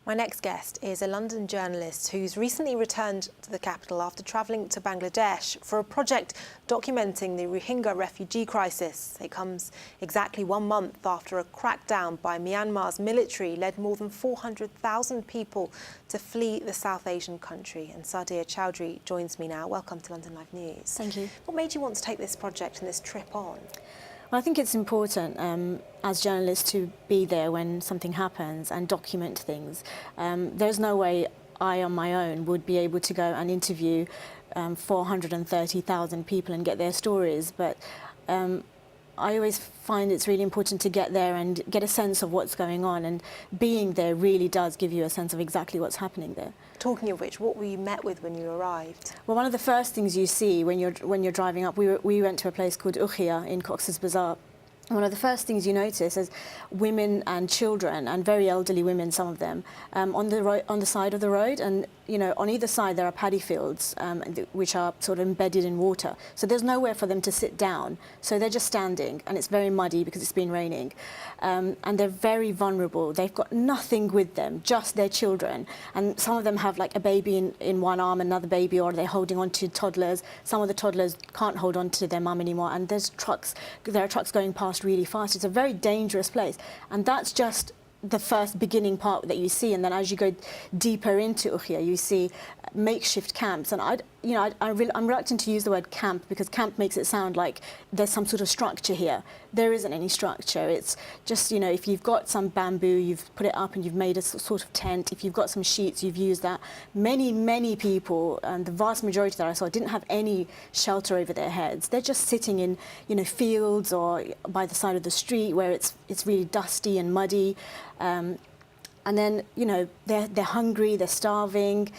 My next guest is a London journalist who's recently returned to the capital after travelling to Bangladesh for a project documenting the Rohingya refugee crisis. It comes exactly 1 month after a crackdown by Myanmar's military led more than 400,000 people to flee the South Asian country. And Sadiya Chowdhury joins me now. Welcome to London Live News. Thank you. What made you want to take this project and this trip on? Well, I think it's important as journalists to be there when something happens and document things. There's no way I on my own would be able to go and interview 430,000 people and get their stories, but I always find it's really important to get there and get a sense of what's going on, and being there really does give you a sense of exactly what's happening there. Talking of which, what were you met with when you arrived? Well, one of the first things you see when you're driving up, we went to a place called Ukhiya in Cox's Bazar. One of the first things you notice is women and children, and very elderly women, some of them, on the side of the road, and on either side there are paddy fields which are sort of embedded in water. So there's nowhere for them to sit down. So they're just standing, and it's very muddy because it's been raining. And they're very vulnerable. They've got nothing with them, just their children. And some of them have like a baby in one arm, another baby, or they're holding on to toddlers. Some of the toddlers can't hold on to their mum anymore, and there are trucks going past really fast. It's a very dangerous place, and that's just the first beginning part that you see. And then as you go deeper into Ukhiya, you see makeshift camps. And I'm reluctant to use the word camp, because camp makes it sound like there's some sort of structure here. There isn't any structure. It's just, if you've got some bamboo, you've put it up and you've made a sort of tent. If you've got some sheets, you've used that. Many people, and the vast majority that I saw, didn't have any shelter over their heads. They're just sitting in, fields or by the side of the street where it's really dusty and muddy. And then, they're hungry, they're starving.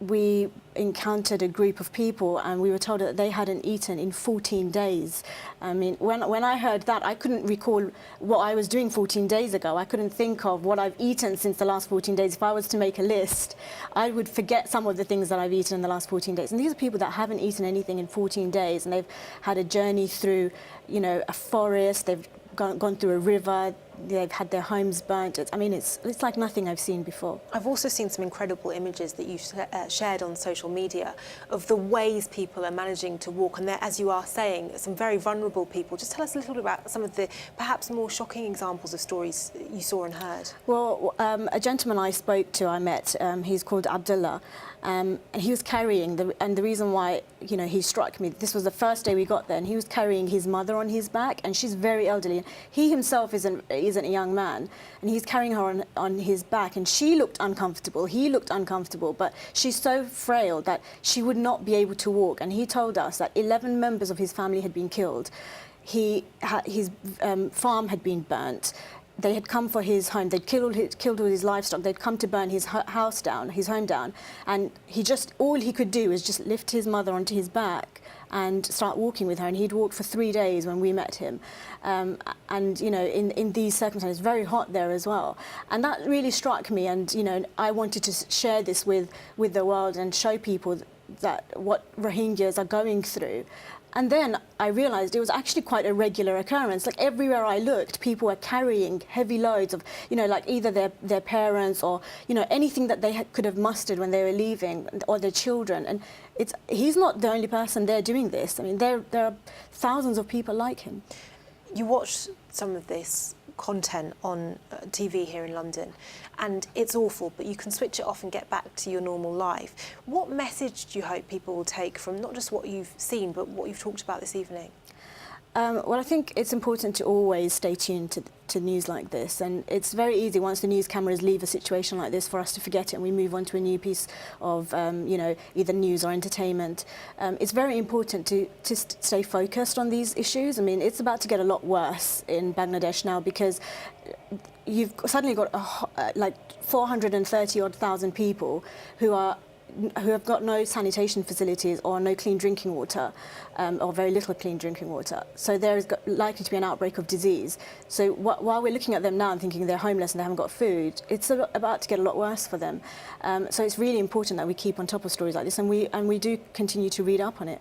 We encountered a group of people and we were told that they hadn't eaten in 14 days. I mean, when I heard that, I couldn't recall what I was doing 14 days ago. I couldn't think of what I've eaten since the last 14 days. If I was to make a list, I would forget some of the things that I've eaten in the last 14 days. And these are people that haven't eaten anything in 14 days, and they've had a journey through, a forest, they've gone through a river, they've had their homes burnt. It's like nothing I've seen before. I've also seen some incredible images that you've shared on social media of the ways people are managing to walk, and they're, as you are saying, some very vulnerable people. Just tell us a little bit about some of the perhaps more shocking examples of stories you saw and heard. Well, a gentleman I met, he's called Abdullah, and he was carrying, and the reason why he struck me, this was the first day we got there, and he was carrying his mother on his back, and she's very elderly. He himself isn't a young man, and he's carrying her on his back, and she looked uncomfortable, he looked uncomfortable, but she's so frail that she would not be able to walk. And he told us that 11 members of his family had been killed. His farm had been burnt. They had come for his home. They'd killed all his livestock. They'd come to burn his house down, his home down. And all he could do was just lift his mother onto his back and start walking with her. And he'd walked for 3 days when we met him. And in these circumstances, very hot there as well. And that really struck me. And I wanted to share this with the world and show people that what Rohingyas are going through. And then I realized it was actually quite a regular occurrence. Like everywhere I looked, people were carrying heavy loads of, like either their parents or, anything that they could have mustered when they were leaving, or their children. And he's not the only person there doing this. I mean, there are thousands of people like him. You watched some of this content on TV here in London, and it's awful, but you can switch it off and get back to your normal life. What message do you hope people will take from not just what you've seen, but what you've talked about this evening? Well, I think it's important to always stay tuned to news like this, and it's very easy once the news cameras leave a situation like this for us to forget it and we move on to a new piece of, either news or entertainment. It's very important to stay focused on these issues. I mean, it's about to get a lot worse in Bangladesh now, because you've suddenly got like 430,000 people who have got no sanitation facilities or no clean drinking water, or very little clean drinking water. So there is likely to be an outbreak of disease. So while we're looking at them now and thinking they're homeless and they haven't got food, it's about to get a lot worse for them. So it's really important that we keep on top of stories like this, and we do continue to read up on it.